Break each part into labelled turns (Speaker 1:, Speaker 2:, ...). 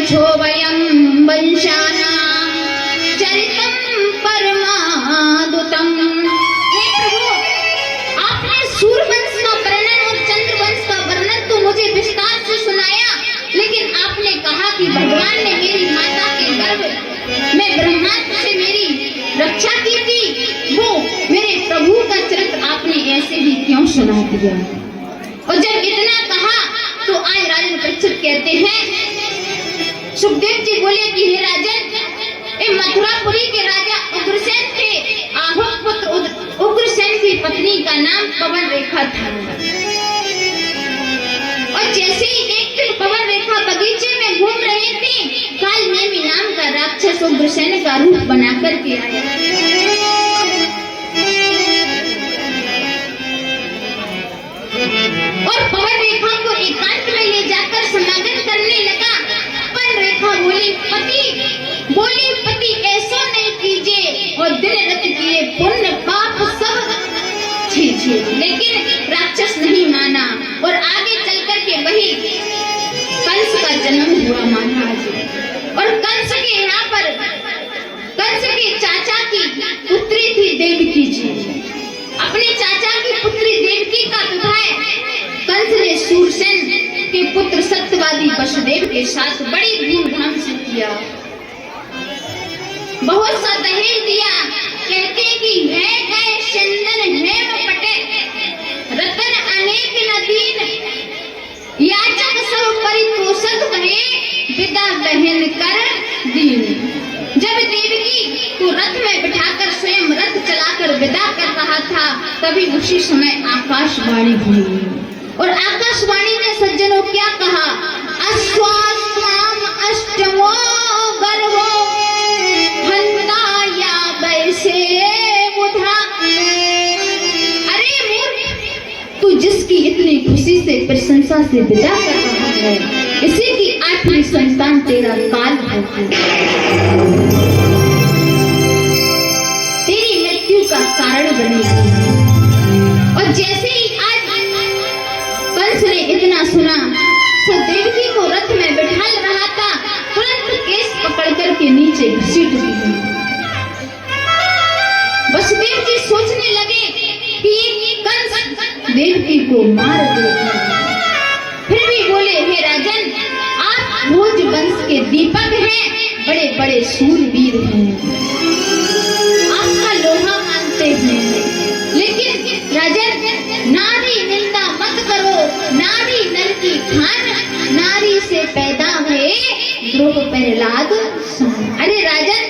Speaker 1: छो वयं वंशानां चरितं परमाद्भुतम्। हे प्रभु, आपने सूर्यवंश का वर्णन और चंद्रवंश का वर्णन तो मुझे विस्तार से सुनाया, लेकिन आपने कहा कि भगवान ने मेरी माता के गर्भ में ब्रह्मास्त्र से मेरी रक्षा की थी, वो मेरे प्रभु का चरित्र आपने ऐसे ही क्यों सुना दिया? और जब इतना कहा तो आज राजन परीक्षित कहते हैं, सुखदेव जी बोले कि हे राजन, मथुरापुरी के राजा उग्रसेन थे, आहुत पुत्र उग्रसेन की पत्नी का नाम पवन रेखा था। और जैसे ही एक दिन पवन रेखा बगीचे में घूम रही थी, कालनेमी नाम का राक्षस उग्रसेन का रूप बनाकर के आया। और पवन रेखा को एकांत में ले जाकर समागम करने लगा। पवन रेखा बोली पति ऐसा नहीं कीजिए, और दिन रात किए पुण्य पाप सब छीछे। लेकिन राक्षस नहीं माना और आगे चल करके वही कंस का जन्म हुआ महाराज। और कंस के यहाँ पर कंस के चाचा की पुत्री थी देवकी जी। अपने चाचा की पुत्री देवकी का विवाह कंस ने सूरसेन के पुत्र सत्यवादी वसुदेव के साथ बड़ी धूमधाम से किया। बहुत सा दहेज दिया। कहते कि है गए चंदन हेम पटे, रतन अनेक नदीन, याचक सब परितोषक कहे, विदा बहन कर दीन। जब देवकी को रथ में बिठाकर स्वयं रथ चलाकर विदा कर रहा था, तभी उसी समय आकाशवाणी हुई। और आकाशवाणी ने सज्जनों क्या कहा? अश्वास्वाम अष्टमो गर्भो हंताया वैसे बुधा। अरे मूर्ख, तू जिसकी इतनी खुशी से प्रशंसा से विदा कर रहा है, इसी की 8वीं संतान तेरा काल है, तेरी मृत्यु का कारण बनेगी। और जैसे ही आज कंस ने इतना सुना, देवकी को रथ में बिठा रहा था, तुरंत केस पकड़ करके नीचे घसीट दिया। वसुदेव जी सोचने लगे कि कंस देवकी को मार देगा। फिर भी बोले, हे राजन, आप भोज वंश के दीपक हैं, बड़े बड़े शूरवीर हैं, आपका लोहा मानते हैं। लेकिन राजन, नारी निंदा मत करो, नारी नर की खान, नारी से पैदा हुए द्रोह प्रहलाद। अरे राजन,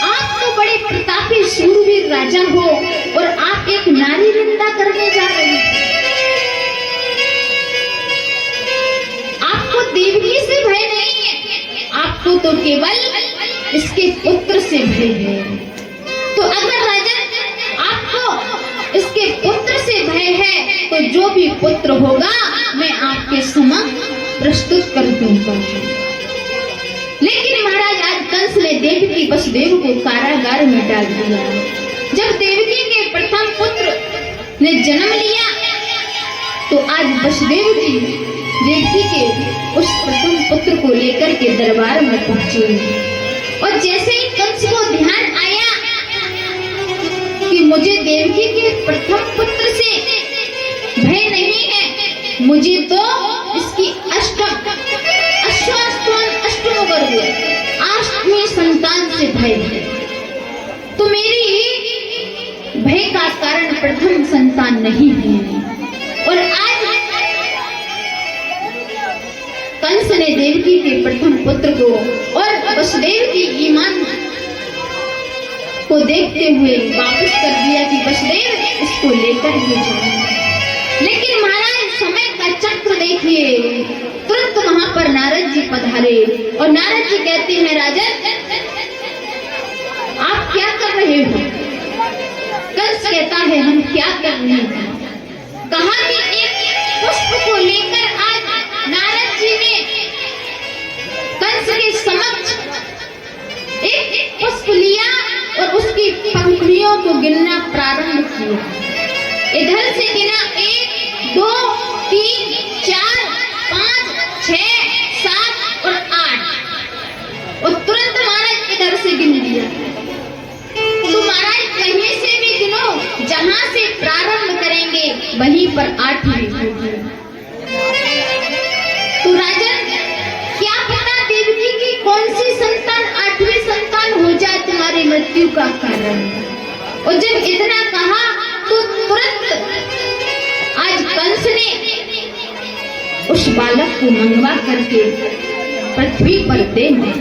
Speaker 1: आप तो बड़े प्रतापी शूरवीर राजा हो, और आप एक नारी निंदा करने जा रहे हैं। आपको देवकी से भय नहीं है, आपको तो केवल इसके पुत्र से भय है। तो अगर राजन आपको इसके पुत्र से भय है, तो जो भी पुत्र होगा मैं आपके समक्ष प्रस्तुत कर दूंगा। लेकिन महाराज, आज कंस ने देवकी वसुदेव को कारागार में डाल दिया। जब देवकी के प्रथम पुत्र ने जन्म लिया, तो आज वसुदेव जी देवकी के उस प्रथम पुत्र को लेकर के दरबार में पहुंचे। और जैसे ही कंस को ध्यान आया कि मुझे देवकी के प्रथम पुत्र से भय नहीं है, मुझे तो इसकी अष्टमी संतान से भय है, तो मेरी भय का कारण प्रथम संतान नहीं है। और आज कंस ने देवकी के प्रथम पुत्र को और वसुदेव की ईमान को देखते हुए वापस कर दिया कि वसुदेव इसको लेकर ही जाओ। लेकिन महाराज, समय का चक्र देखिए, तुरंत वहां पर नारद जी पधारे और नारद जी कहते हैं, राजन आप क्या कर रहे हो? कंस कहता है, हम क्या कर रहे हैं? कहा कि एक पुष्प को लेकर आज नारद जी ने कंस के समक्ष एक पुष्प लिया और उसकी पंखुड़ियों को गिनना प्रारंभ किया। इधर से गिना 1 2 3 4 5 6 7 और पर 8वीं होगी। तो राजन, क्या पता देवकी की कौन सी संतान 8वीं संतान हो जाए तुम्हारी मृत्यु का कारण। और जब इतना कहा तो तुरंत आज कंस ने उस बालक को मंगवा करके पृथ्वी पर दे दिया।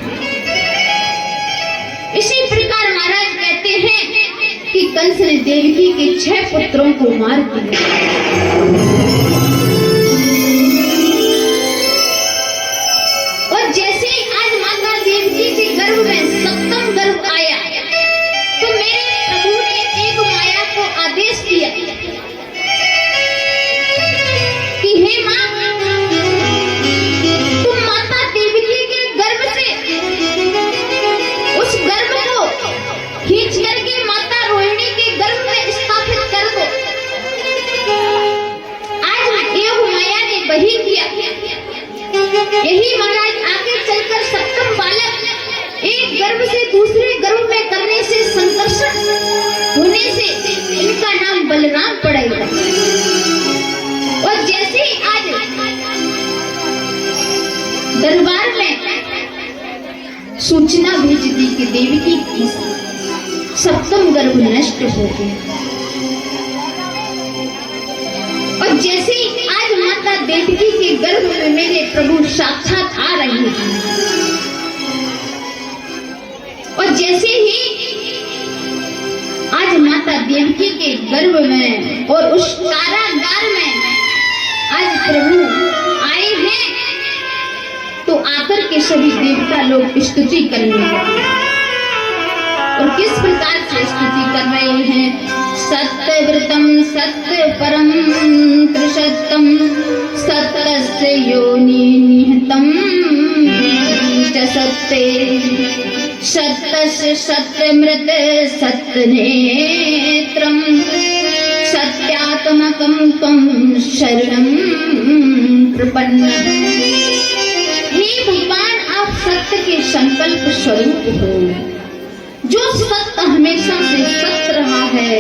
Speaker 1: इसी प्रकार महाराज कहते हैं कि कंस ने देवकी के 6 पुत्रों को मार दिया। और जैसे ही आज माता देवकी के गर्भ में 7वां गर्भ आया तो मेरे प्रभु ने एक माया को आदेश दिया कि हे मां, तुम माता देवकी के गर्भ से उस गर्भ को खींच करके माता रोहिणी के गर्भ में स्थापित कर दो। आज योग माया ने वही किया। यही महाराज आगे चलकर 7वां बालक एक गर्भ से दूसरे गर्भ में करने से संकर्षण होने से इनका नाम बलराम पड़ेगा। और जैसे ही आज दरबार में सूचना भेज दी कि देवकी की 7वां गर्भ नष्ट हो गया। और जैसे ही आज माता देवकी के गर्भ में मेरे प्रभु साक्षात आ रहे हैं और जैसे ही आज माता देवकी के गर्भ में और उस कारागार में आज प्रभु आए हैं तो आकर के सभी देवता लोग स्तुति करने लगे। और किस प्रकार से स्तुति कर रहे हैं? सत्यव्रतम सत्य परम त्रिशतम सत्यस्य योनि निहतम च सत्ये सत्यस्य सत्यमृत सत्यनेत्रम सत्यात्मकम त्वं शरणं प्रपन्नः। हे भगवान, आप सत्य के संकल्प स्वरूप हो, जो सत्य हमेशा से सत्य रहा है,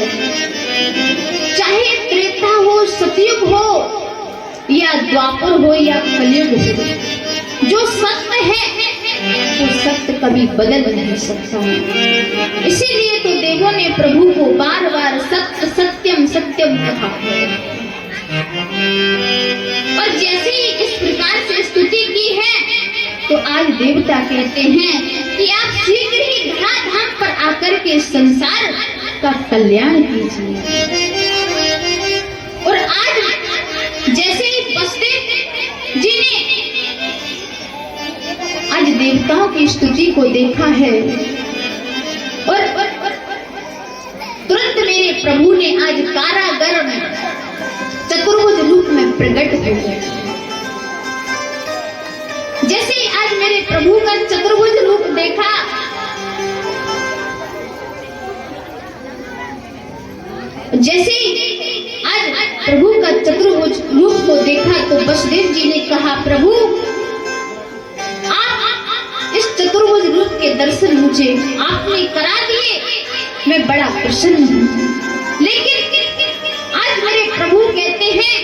Speaker 1: चाहे त्रेता हो, सतयुग हो या द्वापर हो या कलयुग हो, जो सत्य है वो सत्य कभी बदल नहीं सकता। इसीलिए तो देवों ने प्रभु को बार बार सत्य सत्यम सत्यम कहा। और जैसे ही इस प्रकार से स्तुति की है तो आज देवता कहते हैं कि आप शीघ्र ही धराधाम पर आकर के संसार का कल्याण कीजिए। और आज जैसे ही वसुदेव जी ने आज देवताओं की स्तुति को देखा है और तुरंत मेरे प्रभु ने आज कारागार में चतुर्भुज रूप में प्रकट हो गए। जैसे ही आज मेरे प्रभु का चतुर्भुज रूप देखा जैसे ही आज प्रभु का चतुर्भुज रूप को देखा तो वसुदेव जी ने कहा, प्रभु आप इस चतुर्भुज रूप के दर्शन मुझे आपने करा दिए, मैं बड़ा प्रसन्न हूँ। लेकिन आज मेरे प्रभु कहते हैं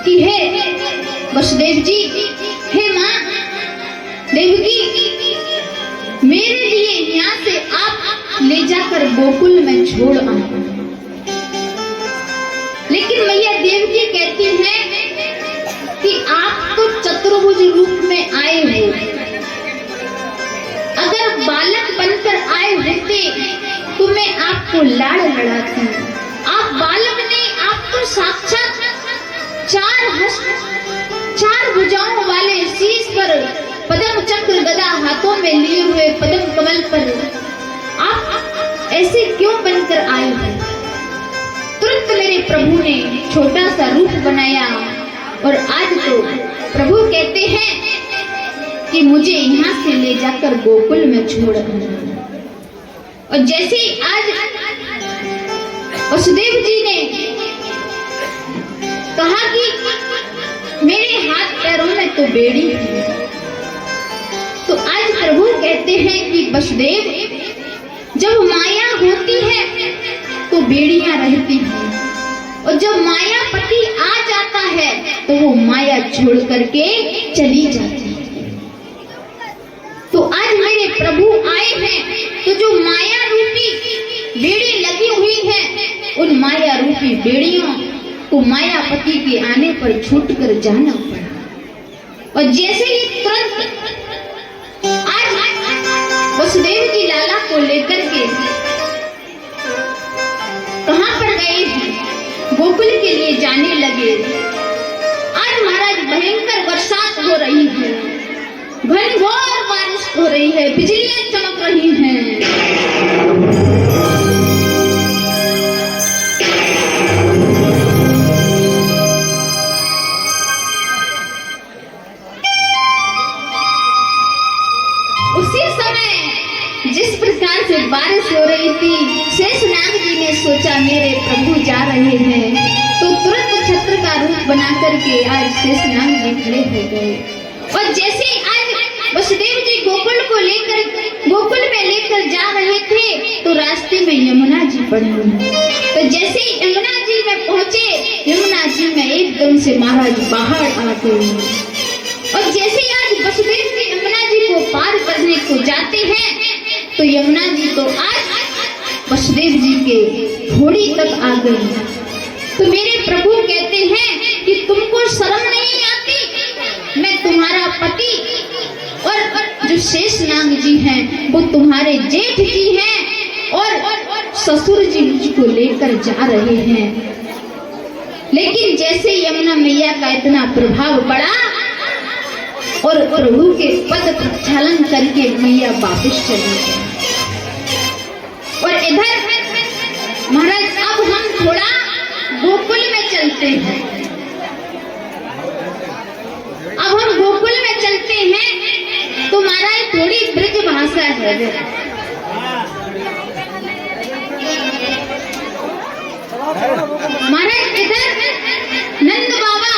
Speaker 1: कि हे वसुदेव जी, हे माँ देवकी, मेरे लिए यहाँ से आप ले जाकर गोकुल में छोड़ आए। लेकिन मैया देवकी कहती हैं कि आप तो चतुर्भुज रूप में आए हो, अगर बालक बनकर आए होते तो मैं आपको लाड़ लड़ाती। आप बालक नहीं, आप तो साक्षात 4 भुजाओं वाले शीश पर पद्म चक्र गदा हाथों में लिए हुए पद्म कमल पर आप ऐसे क्यों बनकर आए हो? तुरंत मेरे प्रभु ने छोटा सा रूप बनाया और आज तो प्रभु कहते हैं कि मुझे यहाँ से ले जाकर गोकुल में छोड़ आना। और जैसे ही आज वसुदेव जी ने कहा कि मेरे हाथ पैरों में तो बेड़ी है, तो आज प्रभु कहते हैं कि वसुदेव, जब माया होती है तो बेड़ियां रहती हैं, और जब मायापति आ जाता है तो वो माया छोड़ करके चली जाती है। तो आज मेरे प्रभु आए हैं, तो जो माया रूपी बेड़ी लगी हुई है, उन माया रूपी बेड़ियों को मायापति के आने पर छूट कर जाना पड़ा। और जैसे ही तुरंत आज वसुदेव जी लाला को लेकर के कहां पर गए हैं, गोकुल के लिए जाने लगे। आज महाराज भयंकर बरसात हो रही है, घनघोर बारिश हो रही है, बिजलियां चमक रही हैं। उसी समय जिस प्रकार से बारिश हो रही थी, शेषनाग जी ने सोचा मेरे प्रभु जा रहे हैं, तो तुरंत छत्र का रूप बना करके आज शेषनाग जी खड़े हो गए। और जैसे आज वसुदेव जी गोकुल में लेकर जा रहे थे, तो रास्ते में यमुना जी पड़ी। तो जैसे ही यमुना जी में पहुंचे, यमुना जी में एकदम से महाराज बाहर आ गए। और जैसे आज वसुदेव जी यमुना जी को पार करने को जाते हैं, तो यमुना जी तो आज वसुदेव जी के घोड़ी तक आ गई। तो मेरे प्रभु कहते हैं कि तुमको शर्म नहीं आती, मैं तुम्हारा पति और जो शेषनाग जी हैं वो तुम्हारे जेठ जी हैं, और ससुर जी मुझको लेकर जा रहे हैं। लेकिन जैसे यमुना मैया का इतना प्रभाव पड़ा और प्रभु के पद प्रक्षालन करके मैया वापस चली गई। और इधर महाराज अब हम थोड़ा गोकुल में चलते हैं। अब हम गोकुल में चलते हैं, तो महाराज थोड़ी ब्रज भाषा है। महाराज इधर नंद बाबा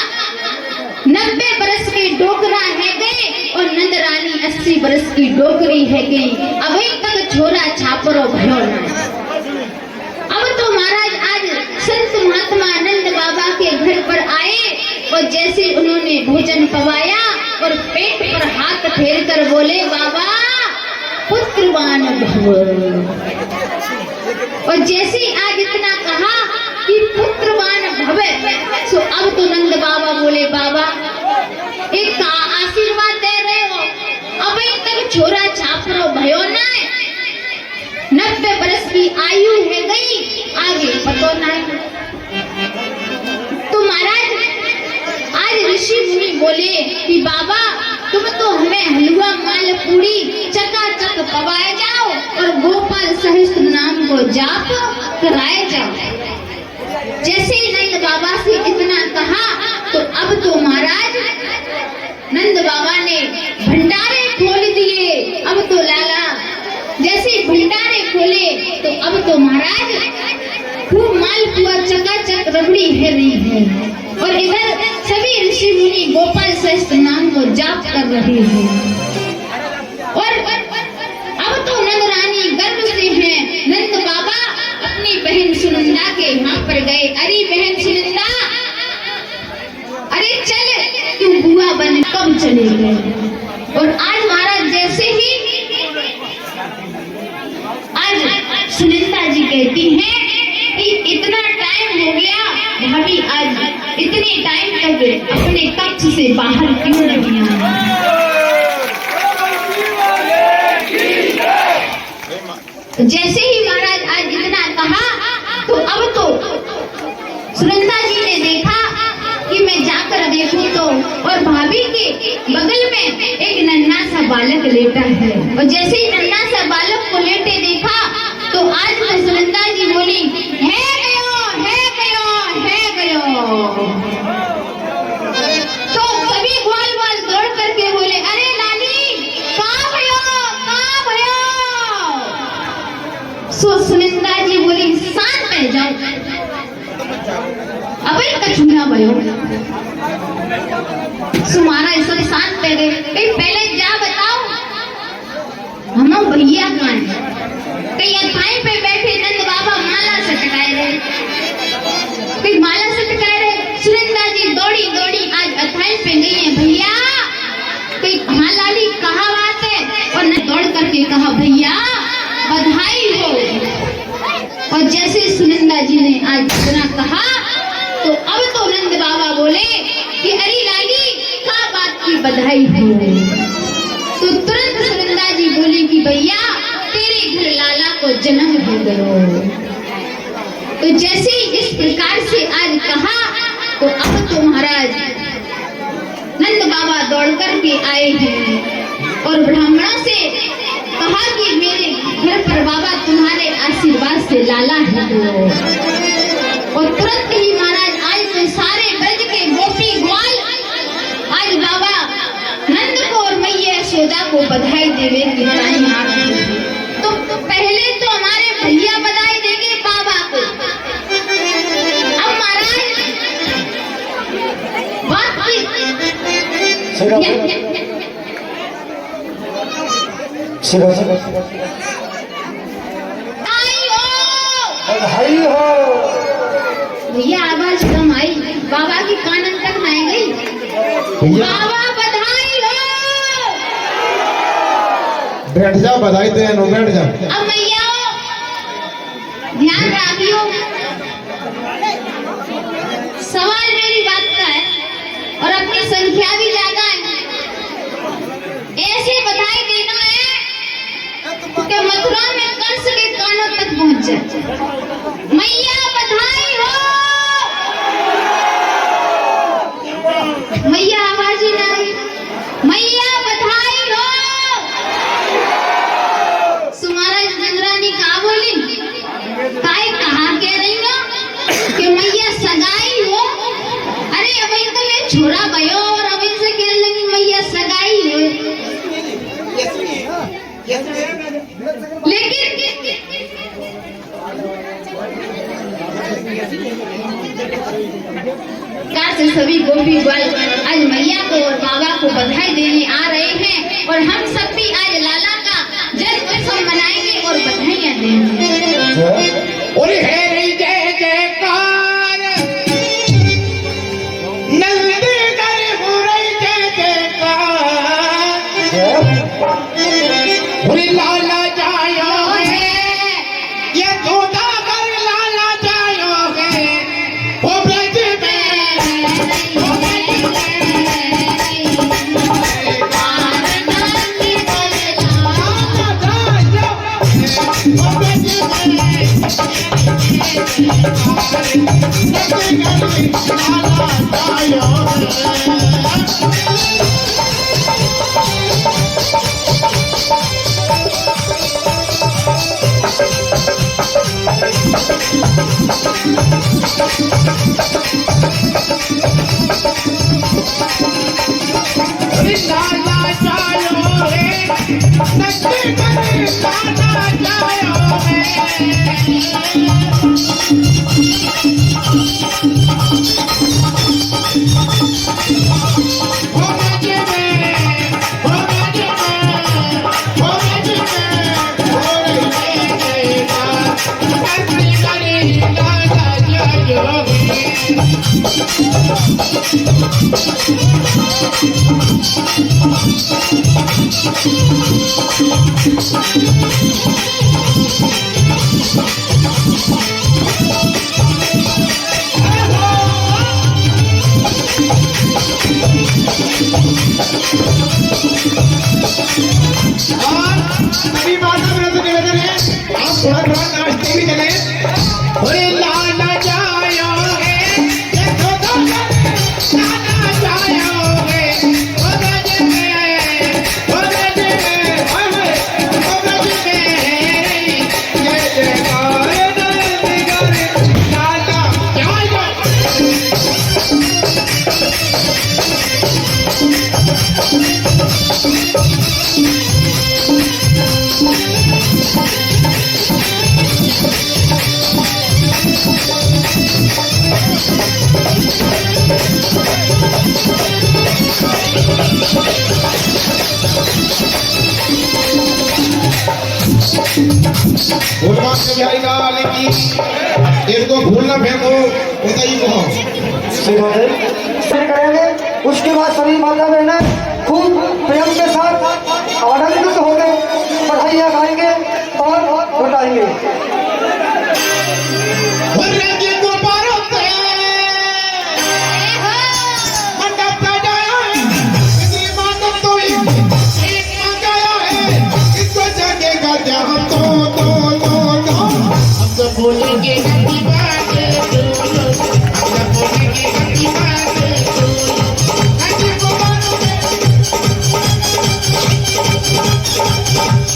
Speaker 1: 90 बरस की डोकरा है गए, और नंद रानी 80 बरस की डोकरी है गई, अभी तक छोरा छापरो भयो ना। अब तो महाराज आज संत महात्मा नंद बाबा के घर पर आए, और जैसे उन्होंने भोजन पवाया और पेट पर हाथ फेर कर बोले बाबा पुत्रवान भव। और जैसे आज इतना कहा कि पुत्रवान भव, सो अब तो नंद बाबा बोले बाबा एक आशीर्वाद दे रहे हो, अभी तक छोरा छापरो भयो ना, 90 बरस की आयु है गई, आगे पतो ना। तो महाराज आज ऋषि मुनि बोले कि बाबा तुम तो हमें हलवा माल पूरी चकाचक पवाए जाओ, और गोपाल सहस्त्र नाम को जाप कराए जाओ। जैसे ही नंद बाबा से इतना कहा, तो अब तो महाराज नंद बाबा ने भंडारे खोल दिए। अब तो लाला जैसे भंडारे खोले, तो अब तो महाराज खूब मालपुआ चकाचक रबड़ी है रही है, और इधर सभी ऋषि मुनि गोपाल सहस्त्र नाम को जाप कर रहे हैं। और अब तो नंद रानी गर्व से है। नंद बाबा अपनी बहन सुनंदा के यहाँ पर गए, अरे बहन सुनंदा, अरे चल तू बुआ बन कब चले गए। और आज महाराज जैसे ही आज सुनंदा जी कहती हैं कि इतना टाइम हो गया, भाभी आज इतने टाइम तक अपने कक्ष से बाहर क्यों नहीं आए। जैसे ही महाराज आज इतना कहा, तो अब तो सुनंदा जी ने देखा कि मैं जाकर देखूं, तो और भाभी के बगल में एक नन्हा सा बालक लेटा है। और जैसे ही नन्हा सा बालक को लेटे देखा, तो आज तो सुनंदा जी बोली है गयो, है गयो, है गयो। तो सभी ग्वाल वाल दौड़ करके बोले अरे लाली कहाँ भयो, कहाँ भयो। सुनंदा जी बोली शांत में जाओ, अबे कछुना भयो। सुमारा ऐसा शांत पे गए, पहले जा बताओ हम भैया कहाँ है। कहीं अथाई पे बैठे नंद बाबा माला सटकाए रहे, कोई माला से टकरा रहे। सुनंदा जी दौड़ी दौड़ी आज अथाई पे गई है भैया। कोई हाँ लाली कहा बात है, और न दौड़ करके कहा भैया बधाई हो। और जैसे सुनंदा जी ने आज इतना कहा तो अब तो नंद बाबा बोले कि अरे लाली क्या बात की बधाई हो। तो तुरंत सुनंदा जी बोली कि भैया तेरे घर लाला को जन्म हो गयो। तो जैसे ही इस प्रकार से आज कहा तो अब तो महाराज नंद बाबा दौड़ करके आए हैं और ब्राह्मणों से कहा कि मेरे घर पर बाबा तुम्हारे आशीर्वाद से लाला है। और तुरंत ही महाराज आज तो सारे ब्रज के गोपी ग्वाल आज बाबा नंद को और मैया यशोदा को बधाई देवे के टाइम आ गए। तो पहले तो हमारे भैया बधाई देंगे बाबा को। अब महाराज बात
Speaker 2: बधाई हो
Speaker 1: भैया। आवाज कम आई, बाबा की कानन तक नहीं गई। बाबा बधाई हो।
Speaker 2: बैठ जा, बधाई दे नो, बैठ जा।
Speaker 1: अब मैया ध्यान रखियो, सवाल मेरी बात का है और अपनी संख्या भी ज्यादा है। ऐसे बधाई देना है कि मथुरा में कंस के कानों तक पहुंच जाए। मैया बधाई हो। मैया आवाज ही ना आई। मैया बधाई हो। सुमारा नंदरानी कहा बोली काय कहा कह रही हो कि मैया सगाई हो। अरे अभी तो मैं छोड़ा भयो और अभी से कह लगी मैया सगाई हो। लेकिन से सभी गोपी ग्वाल आज मैया को और बाबा को बधाई देने आ रहे हैं और हम सब भी आज लाला का जन्मोत्सव मनाएंगे और बधाइयां देंगे।
Speaker 2: और है जय जयकार नंद करे हो रही जय जयकार। और लाला जायो है ये धोता कर लाला जायो है वो ब्रज
Speaker 3: बिहारी लाल की
Speaker 2: इसको भूल ना फेंको, बताइए कहो।
Speaker 3: करेंगे। उसके बाद सभी माता बहनें खूब प्रेम के साथ आनंदित होकर पढ़ाइयाँ गाएंगे और बताएंगे।
Speaker 2: बोलेंगे हैप्पी बर्थडे टू यू, हम सब बोलेंगे happy birthday to you, happy birthday.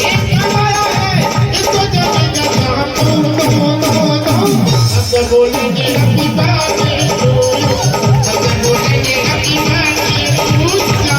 Speaker 2: एक आया है इसको जगेगा हम सब बोलेंगे हैप्पी बर्थडे टू यू, हम सब बोलेंगे happy birthday to you.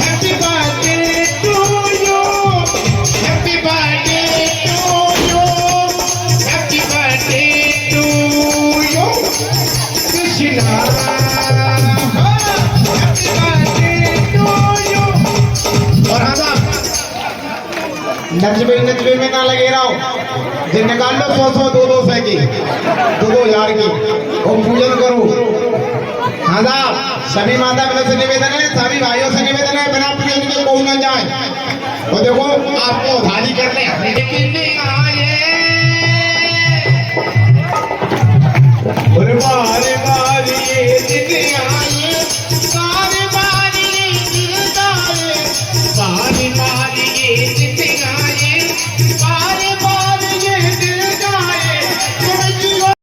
Speaker 2: Happy birthday to you, happy birthday to you, happy birthday to you, Krishna, happy birthday to you। और हाँ साहब, नचबे में ना लगे रहो, जिन निकाल लो 100 200 की 2000 की और पूजन करो। हाँ साहब, सभी माता पिता से निवेदन है, सभी भाइयों से निवेदन है, बिना पूजन के कोई न जाए। और देखो आपको उधारी करने आए